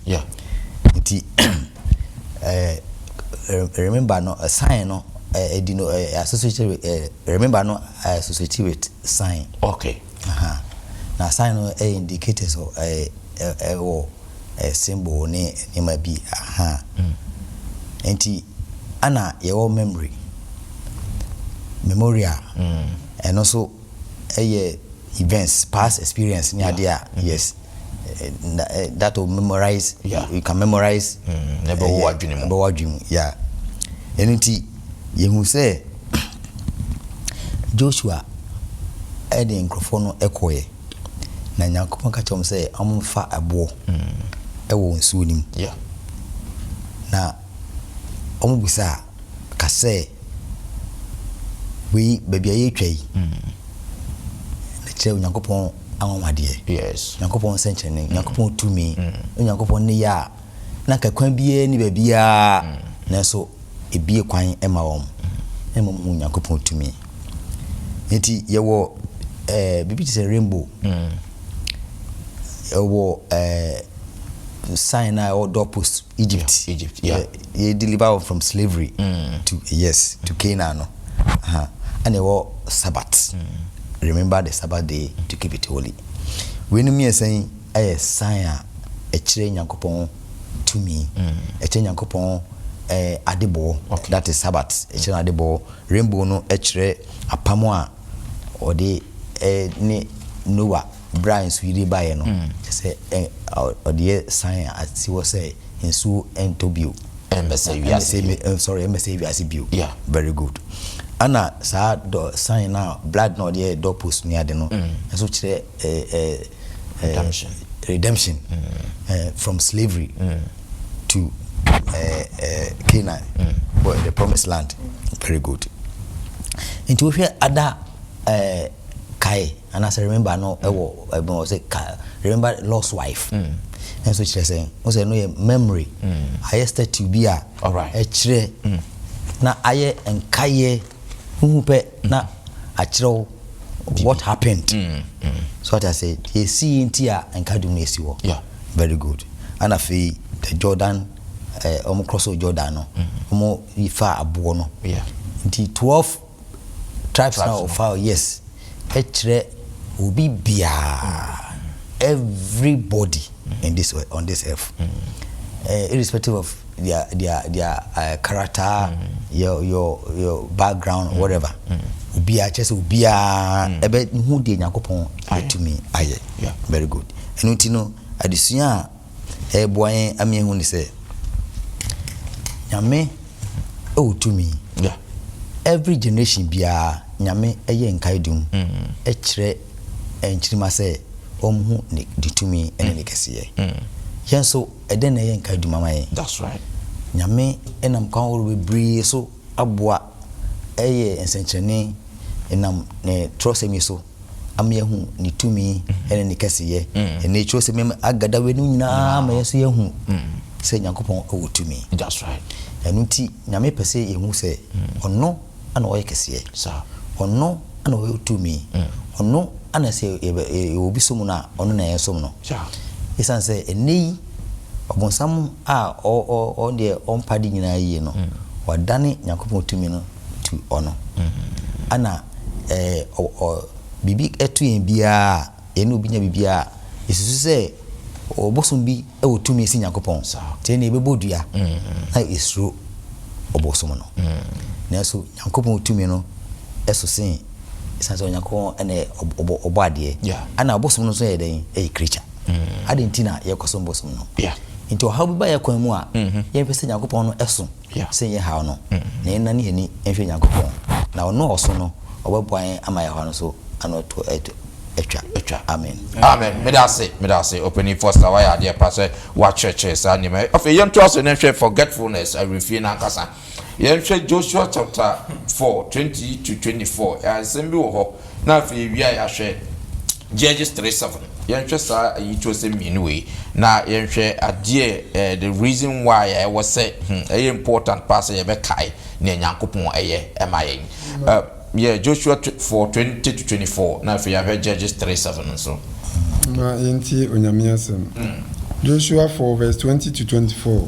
Remember no a sign no associated with remember no associated with sign. Okay. Na sign no indicators or a symbol ne might be enti ana your memory memorial and also events past experience near there. Yes, that will memorize. You can memorize never watching. Yeah, enti you say Joshua edi nkrofo no ekoye na Nyankopon ka chom say amfa abo ewo nsuo nim. Na omubusa ka say we baby aye twai na kire Nyankopon anwomade. Yes, Nyankopon senchene Nyankopon tumi Nyankopon ne ya na ka kwan bie ni babia na so ebie kwan ema wom emu Nyankopon tumi. Enti yewo bibi ti say rainbow sign or doorpost Egypt. He deliver from slavery to Canaan. And they were Sabbath. Remember the Sabbath day to keep it holy. When me saying a sign a chain Yankopon to me, a chain Yankopon adebo, that is Sabbath, a chain adebo, rainbow no echre a pamoa or the Noah. Brian Swede by no say or the sign as he was say in Sue and Tobio. Embassy yeah, very good. Anna sa sign now blood no the doorpost near the no so redemption from slavery to Canaan, the promised land. Very good. Into here other kai and as I remember no remember lost wife and so she saying was no memory I started to be a all right chire na aye enkaye hu pe na achiro what happened so what I said you see intia enkadum na esiwo yeah very good and afi the Jordan cross Jordan no omo ifa abo no yeah the 12 tribes now of our yes echre obi bia everybody in this way on this earth irrespective of their character your background whatever ubia chese ubia ebe hu de yakopon to me aye very good enuti no adesua boyen ame hu ni say nyame to me every generation bia nyame eye nkaidum echre enchirima say omhu ni ditumi ene ne kese yenso eden na eye nkaidum amaye that's right nyame enam kan wo bebre so aboa eye ensenchene enam ne trosemi so amehu ni tumi ene ne kese ene trosemi agada we nyina ma yeso yehu se nyankopon wo tumi that's right enuti nyame pese yehu se ono ana oye kese sa ono ana oye tumi ono ana se obi somu na ono na yesom no isan se eni obonsam a o de onpadi nyina yi no wadane nyankopon tumi no tu ono ana bibi etu yen bia eni obi nya bibia isusu se obosom bi e tumi si nyankopon te ne bebodua na isro obosom no na so nyankopon tumi no eso sin isan se nyankopon ene obade ana obosom no so ye den e creature adentina ye kosom bosom no into how bi ba ye kwan mu a ye pese nyankopon no eso se ye ha no na ena ne ni enhwe nyankopon na ono oso no obeboan ama ye ha no so ano to etwa amen medase opening first why are there pastor what churches anime of yem to us na forgetfulness I refuse na kasa yem Joshua chapter 4:20 to 24 assembly ho na fe wi ya hwe Judges 3:7 yem sa yi to say me anyway na yem adie the reason why I was say important pastor ye be kai na Nyankopon eye emayen Joshua 4:20 to 24 na fe ya Judges 3:7 so na yenti onyamiasem Joshua 4:20 to 24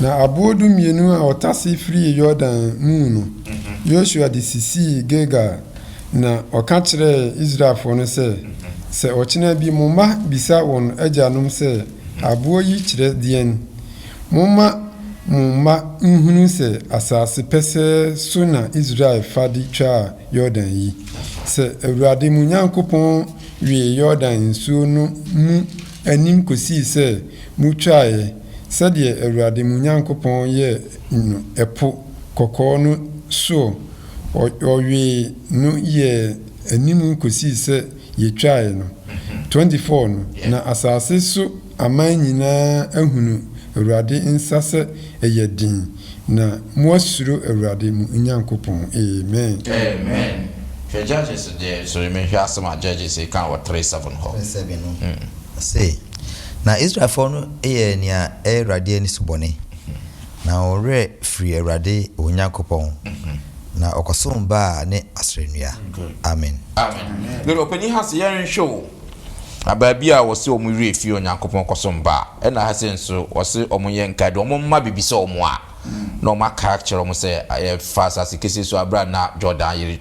na abodu mienu a otase free Jordan mu no Joshua de sisi Gega na oka kire Israelfo no se ochina bi mumma bisa won ajanum se abo yi kire dien mumma nhunu se asase pese so na Israel fadi twa Jordan yi se Awurade mu Nyankopon wie Jordan nsuo no mu anim kosi se mu twae se de Awurade mu Nyankopon ye epo kokko no so owie no ye anim kosi se ye twae no 24 no na asase so aman nyina ahunu Awurade nsase eyedin na mo asuro Awurade mu Nyankopon amen Judges there so me hwa some Judges e kan 3:7 ho 3:7 no say na Israel for no nia Awurade ani subone na ore free Awurade Nyankopon na okosom ba ne asrenua amen good opening has here show ababia wo se omu wi fi Onyankopon kosom ba e na ha se nso wo se omu ye nkade omu ma bibisa omu a na omu aka kire omu se aye fast as kesi so abra na Jordan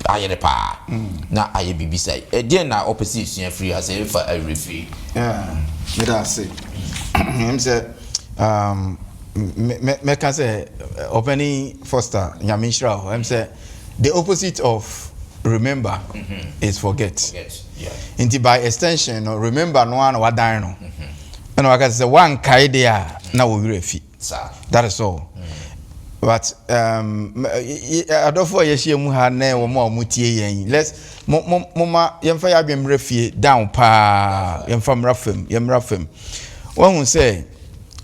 ayere pa na aye bibisa e die na opposition free as e fa a refi me da say him say me can say opening foster nyamishra him say the opposite of remember is forget. Inti by extension no remember no one wadan no and I can say one kaidea na wo refi that is all but adofo ye hie mu ha na wo ma omutie yen let's mama yemfa ya bem refie down pa yemfa mrafem one say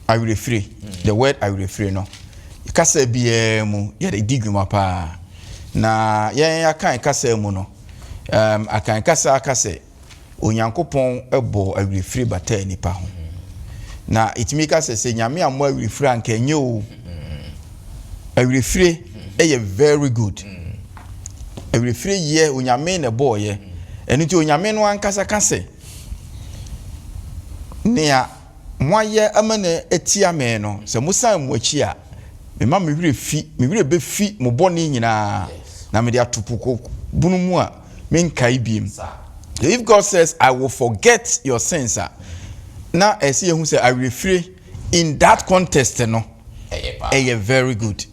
I will free the word I will free no kasa bia mu ye de diguma pa na yen ya kan kasa mu no akan kasa akase onyankopon ebo awrefiri bata nipa ho na itimi kase se nyame ammo awrefiri anka enye o awrefiri eye very good awrefiri ye onyame na boye enu ti onyame no ankasa kase nea moaye amane etia me no se musan mu achi a me ma me wire be fi mo boni nyina na me de atopuko bunu mu a me nkai biem. If God says I will forget your sins na esi ehun say I refrain in that context no very good.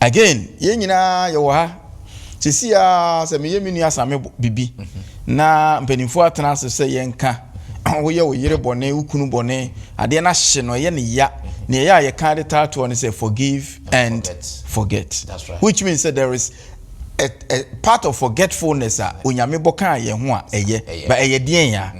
Again ye nyina ye wo ha sisi a se me ye menu asame bibi na mpanimfo atena se ye nka wo ye wo yire bone ukunu bone ade na hye no ye ne ya ne ya ye kan de tato ne say forgive and forget. That's right. Which means that there is a part of forgetfulness onyame boka ye ho a eye but eye den ya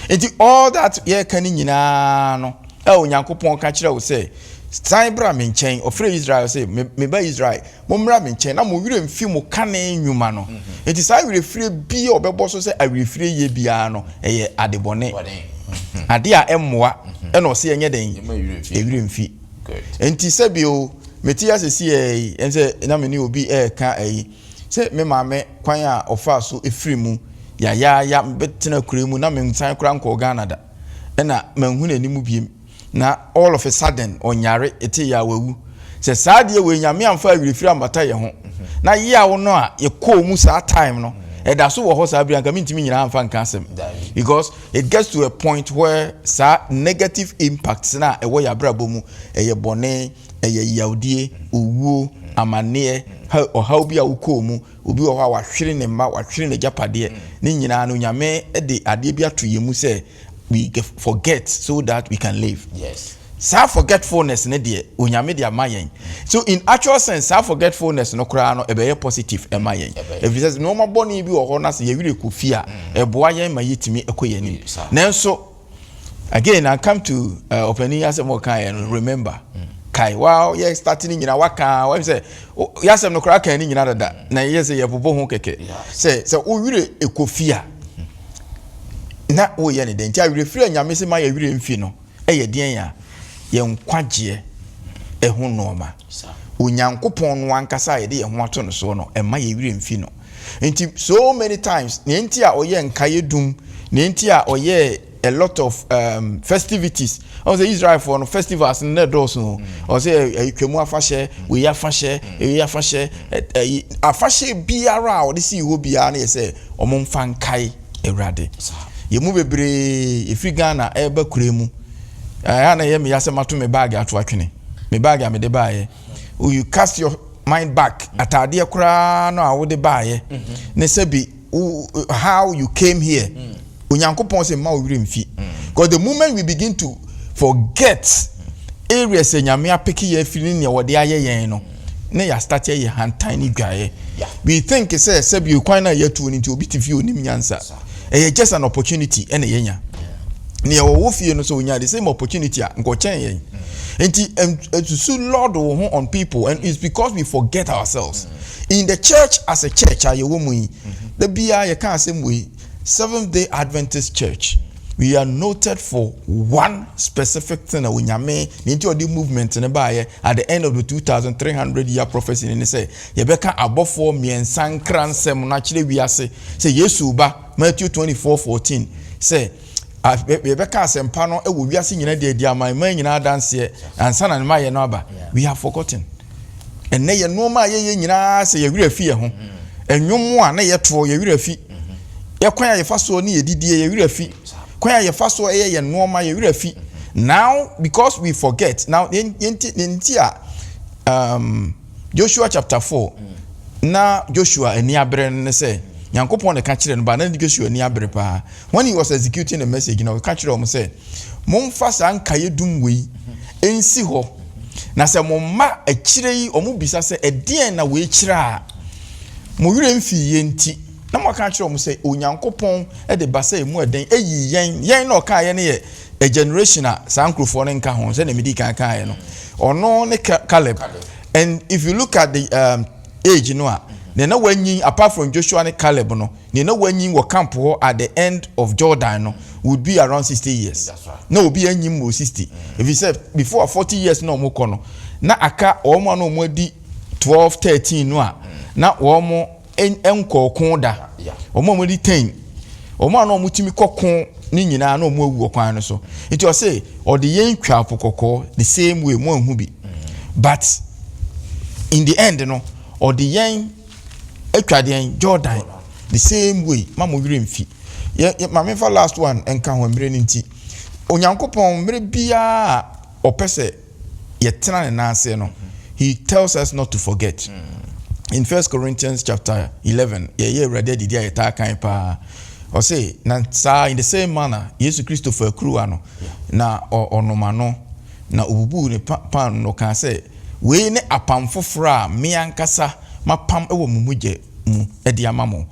enti all that ye kan nyina no onyankopon ka kire wo say Saibra menchen ofre Israel say me ba Israel mo mra menchen na mo wire mfi mo kane nwuma no enti sai wire fire bi obebo so say awire fire ye bia no eye adebone ade a emmoa e no se enye den e wire mfi enti se bio meti asesi ense na me ni obi ka se me maame kwan a ofa so efiri mu ya betena kure mu na me nsan kura nko Ghana da na manhu na nimu biem na all of a sudden onyare eti ya wawu se saade we nyame amfa awirefiri amata ye ho na ye a wo no a ye ko mu sa time no da so wo ho sa bia nka mintimi nyina amfa nka asem because it gets to a point where sa negative impacts na ewo ya brabo mu eye bone eye yaudie owuo amane how bi a wo mu obi wo ha wahwere ne ma wahwere ne japade ne nyina no nyame de ade bi atoye mu se we forget so that we can live. Yes. Self forgetfulness ne de onyame de amayen. So in actual sense self forgetfulness no kra no e be positive e mayen. If it says no ma boni bi wo ho na se ye wire kofia e boa yen ma yetimi ekoyani. Nanso again I come to opening as more kan remember. Kai wow yeah starting nyina waka what say yasem no kra kan ni nyina dada na ye say ye bobo ho keke. Say o wire ekofia na o ye ne den ti awirefiri anyame se ma ye wire mfi no eye den ya ye nkwaje ehu noma onyankopon no ankasa ye de ye ho ato no so no e ma ye wire mfi no enti so many times ne enti a oye nkaye dum ne enti a oye a lot of festivities on the Israel for no festivals in the doors no or say kwemu afahye we afahye afahye biara o de si ho biara na ye say omomfa nkai ewrade ye mu bebre efi Ghana eba kuremu na ye me yasemato me bag ato atwene me bag a me de baaye you cast your mind back atade kura no a wo de baaye ne sabi how you came here onyankopon se ma wo wire mfi because the moment we begin to forget areas enyame apeki ye fili ne wo de aye yen no ne ya start ye hantan ni dwaye we think say sabi kwan na yetu ni nti obi tifi onim nyansa just an opportunity ene yenya ne wo fie no so onya the same opportunity a nko chen yen enti to lord on people and it's because we forget ourselves in the church as a church aye wo mu yi the bia ye kan asem we Seventh-day Adventist Church we are noted for one specific thing onyame nti odi movement ne baaye at the end of the 2300 year prophecy ne say ye beka abofo miensan kransem na kire wiase say Yesu ba Matthew 24:14 say ye beka asempa no ewo wiase nyina de adi aman man nyina danse ansa na ne ma ye no aba we have forgotten and ne ye no ma ye nyina say ye wira fi ye ho enwom a na ye to ye wira fi ye kwan ye faso ni ye didie ye wira fi kwan ye faso ye noma ye wira fi now because we forget now Joshua chapter 4 na Joshua eni abre ne say Yankopon ne ka kire no ba na Joshua eni abre pa when he was executing the message now ka kire o say momfa san kaye dum wei ensi ho na say momma akire yi o mu bisa say edien na we kire a mo wira mfi ye nti na mo ka kire o mu say onyankopon e de basa emu eden eyi yen na o ka ye ne ye a generation a sankrofo ne nka ho say na medi kan ye no ono ne Caleb and if you look at the age no ne na wanyin apart from Joshua and Caleb no ne na wanyin wo camp ho at the end of Jordan no would be around 60 years. That's right. Na obi anyim mo 60. If you say before 40 years no mo kono na aka omo no mo di 12 13 no a na omo enkokon da omo mo di 10 omo no mo timi kokon ni nyina na omo awu okwan no so it was say or the yen twa pokoko the same way mo hu bi but in the end no or the yen etwa the Jordan the same way mama wire mfi ma me for last one enka ho mire nti onyankopon mire bia opese ye tena ne nanse no he tells us not to forget. In 1 Corinthians chapter 11 ye ready the dia ta kan pa or say na sa in the same manner Jesus Christopher Kruwa no na onoma no na obubu ne pan no kan say we ne apam foforo a me ankasa mapam ewo mumuje mu edi amamo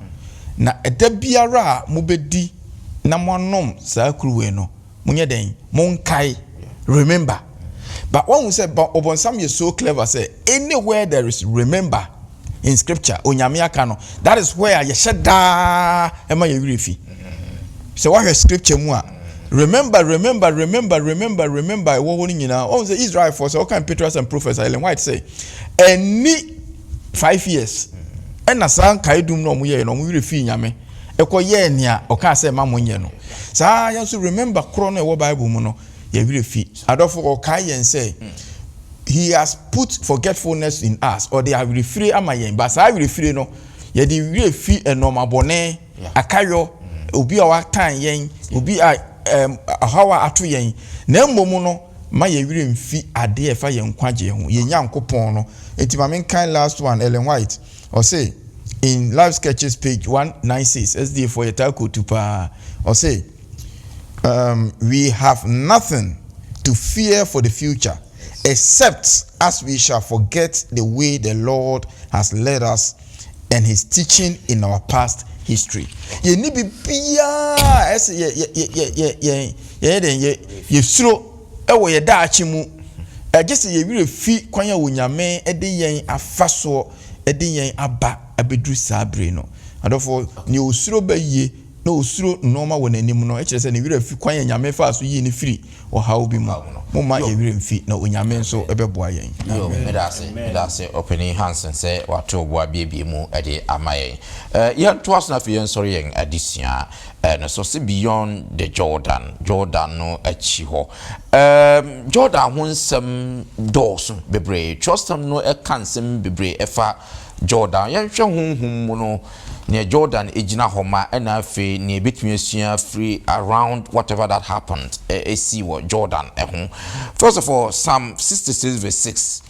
na eda biara mo bedi na monom sa Kruwe no munye den monkai remember. But when we say obonsam is so clever say anywhere there is remember in scripture onyame aka no that is where ye sheda ema ye wirefi. So what is scripture mu a remember wo woni nyina on say Israel for so kan Petrus and prophets Ellen White say any 5 years and san kaidum no mu ye no mu wirefi nyame ekoye nia o ka say ma monye no sa ya so remember kro no e wo Bible mu no ye wirefi adofo o kai yen say he has put forgetfulness in us or they have refrain amayen but sa refrain no ye di wirefi enoma bone akayo obi a watan yen obi a hawa ato yen na mmom no ma ye wire mfi ade e fa ye nkwaje ho ye nyankopon no enti ma men kan last one Ellen White or say in Life Sketches page 196 SD for yetako tupa or say we have nothing to fear for the future except as we shall forget the way the Lord has led us and his teaching in our past history. Ye ni bibia ese ye suro ewo ye daachi mu agese ye wire fi kwanya wonyame ede yen afaso ede yen aba abedru sabre no adofo ni osuro baye na osuro noma wonanim no e kire se ni wire fi kwanya nyame fa so yi ni firi o hawo bi mu mo ma ye wire mfi na onyame nso ebeboa yen yo medase opening Hansen say wato boa bia mu ede amaye ye to asna fi yen sorry yen adisia no so se beyond the Jordan no achi ho Jordan ho nsem dos bebre trustam no e kansem bebre efa Jordan yen hwe honhum mu no near Jordan ejina homa na afi ne betumi asua free around whatever that happened see what Jordan first of all Psalm 66 verse 6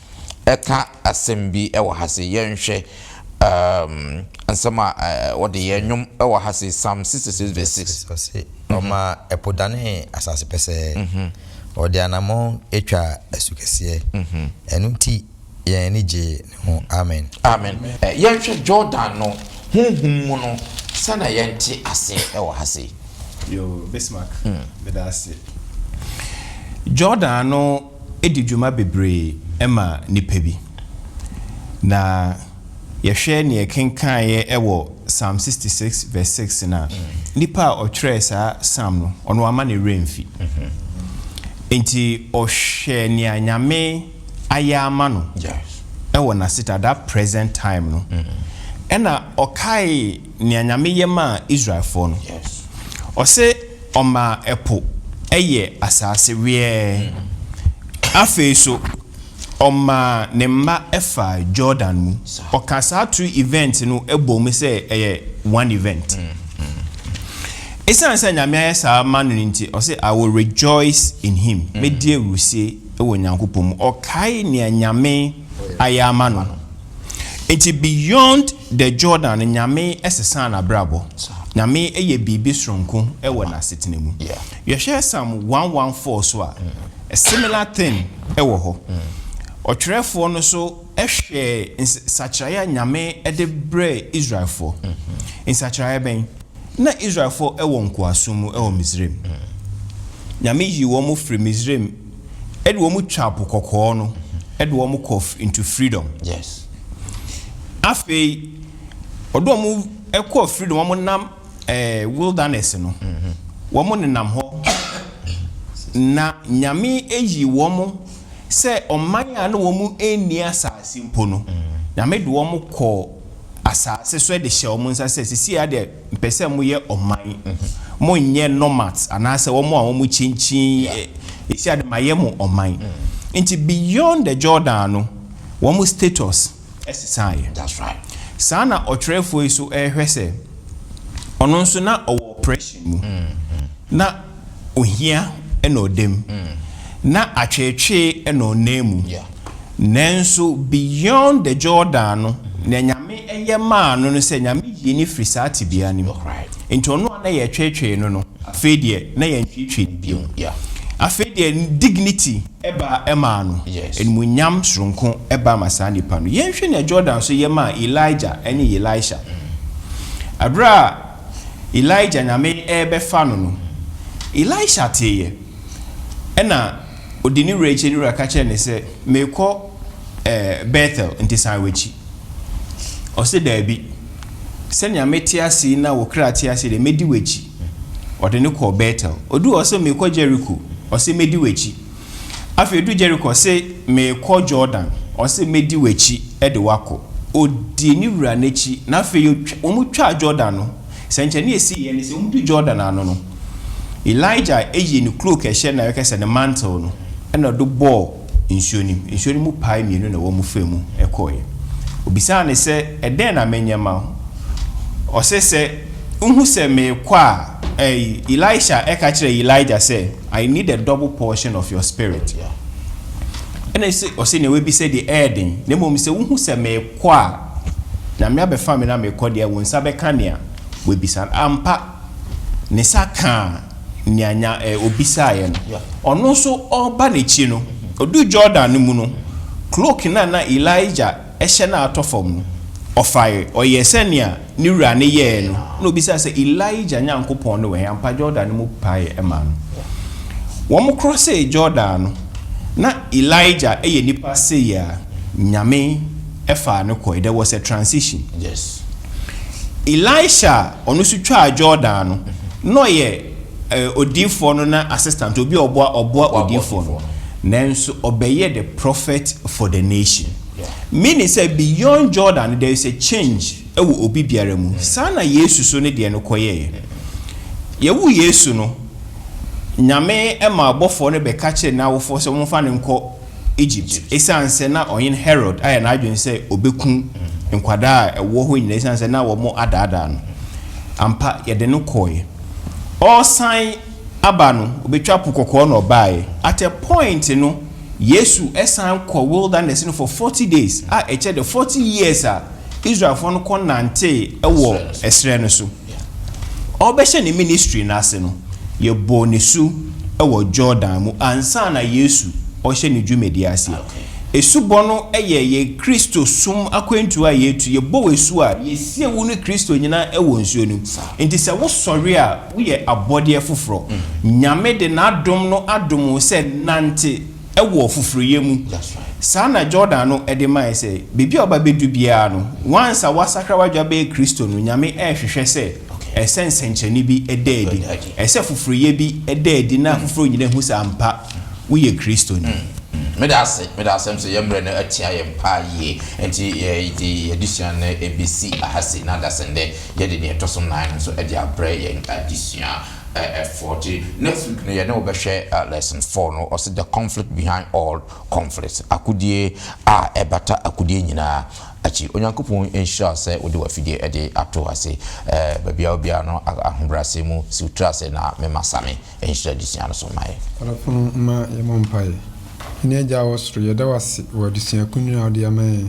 eka assembly e wo hase yenhwe ansama what the yenyum e wo hase Psalm 66 verse 6 say oma epodane asase pese odi anamo etwa asukese enunti ye ni je ho amen yenhwe Jordan no mu no sana yenti ase e wo hase yo Bismarck bedase Jordan no edidwuma bebre ema nipa bi na yehwe ne kenkan ye ewo Psalm 66 verse 6 na nipa otwere sa Psalm no ono ama ne remfi enti ohwe ne anyame ayama no yes ewo na sit at that present time no ena okai ne anyame yema Israel for no yes o se oma epo eye asase wie afi so oma ne ma efa Jordan mu o kasa to event no ebom se eye one event esan nyame ayesa manu nti o se I will rejoice in him me die rusie ewo nyankopom o kai ne nyame ayama no it's beyond the Jordan nyame esesa na brabo nyame eye bibi sronko ewo na setenemu you share some 114 so a similar thing ewo ho otwerefo no so ehwe sachaya nyame ede bre Israel for in sachaya ben na Israel for ewo nkoasomu ewo Misraim nyame yi wo mu free Misraim ede wo mu twapo kokko no ede wo mu kof into freedom yes afi odo mu ekọ freedom wo nam wilderness no wo mo nenam ho na nyame eyi wo mo se oman a no wo mu eni asase mpo no nyame de wo mo kọ asase so de hye wo mo nsa se sisi ya de mpese mo ye oman mo nye nomads anase wo mo a wo mu chinchin isi ade maye mo oman nti beyond the Jordan no wo mo status esisai. That's right. Sana otrefo iso ehwese ono nso na oppression mu na ohia ena odem na atwetwe ena onemu nenso beyond the Jordan no na nyame eye ma no se nyame yini frisati bia ni nti ono na ye twetwe no afedie na ye twetwe bio afedie dignity eba ema no enmunyam sronko eba masani pa no yenhwe na Jordan so ye ma Elijah ene Elisha abra Elijah nyame ebe fa no Elisha teye ena odini reche ni rakache ne se meko Bethel ntisan wechi ose dabi se nyame tiasi na wo kra tiasi de medi wechi odini ko Bethel odu ose meko Jericho ose medi wechi afi du Jericho se meko Jordan ose medi wechi ede wako odini wura nechi na afi omu twa Jordan no senche ne esi ye ne se omu Jordan ano no Elijah eyi ni cloak ehye na yekese ne mantle no ena do ball insuoni mu pai mienu na wo mu femu ekoye obisa ne se eden na menyama osese unhu se me kwa Elisha eka kire Elijah say I need a double portion of your spirit ena se ose ne we bi se the eden ne mom se unhu se me kwa na me abefa me na me kwa de wonsa be kanea we bisa ampa ne saka nyanya obisa ye no ono so oba ne chi no odu Jordan mu no cloak na Elijah ehye na atofom no ofaye oyesenia ni wura ne ye no no obisa se Elijah nyankopon no we ampa Jordan mu pae ema no wo mo cross Jordan no na Elijah eye nipa se ya nyame efa no ko there was a transition. Yes. Elisha onu su twa Jordan no no ye odifo no na assistant obi oboa odifo no nenso obeye the prophet for the nation. Meaning say beyond Jordan there is a change ewo obi biara mu sana Yesu so ne de no koye ye wu Yesu no nyame ema abofo no be ka kire na wofo so mfa ne nko Egypt esanse na oyin Herod aya na adwen say obekun nkwada ewo ho nyina esanse na wo mo adaada no ampa ye de no koye all sign abano obetwa pukoko no bae at a point no Yesu esan ko wilderness no for 40 days eche the 40 years Israel for no konante ewo esre no so obehye ne ministry na ase no ye bonisu ewo Jordan mu ansa na Yesu ohye ne dwumedi ase esubo no ye Kristo sum akwantu a yetu ye bo wesu a ye sie wu no Kristo nyina ewo nsuo no enti se wo sori a wo ye abode efoforo nyame de na adom no adom se nante ewo ofoforo ye mu sana Jordan no ede mai se bibia oba bedu bia no once a wasakra wadwa be Kristo no nyame ehwehwe se essence ncheni bi ededi ese foforo ye bi ededi na foforo nyina hu sa ampa wo ye Kristo ni medase mse yemre na atia yempa ye enti the edition na ABC ahase na dasende ye de ne tosom 9 so e dia bre ye edition 40 next week no ye na obehwe lesson 4 no also the conflict behind all conflicts akudie ebata akudie nyina achi onyankopon ensure say odi wafidie e de ato ase babia obia no ahombrase mu si utrase na memasame ensure edition so mai alafun ma yemompai Neja was through Yadawasi or the Siakuna or the Amay.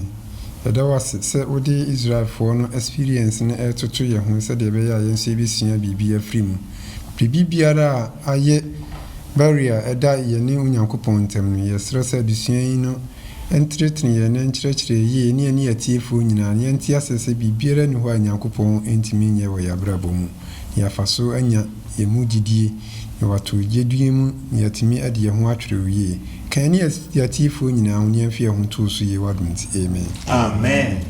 Yadawasi said, what the Israel for no experience in the air to 2 years, who said the Bay and CBC be a free. Bibiara, a yet barrier, a die ye new Yankopontem, yes, said the Siano, and threatening and entreated ye near Tifu, and Yantias be beer and why Yankopon ain't mean ya way a brabum. Ya faso and ya moody. Watu jedwemu yatimi ade ho atwere ye kan ye yatifu nyina ho ne afia ho to so ye wadment amen amen.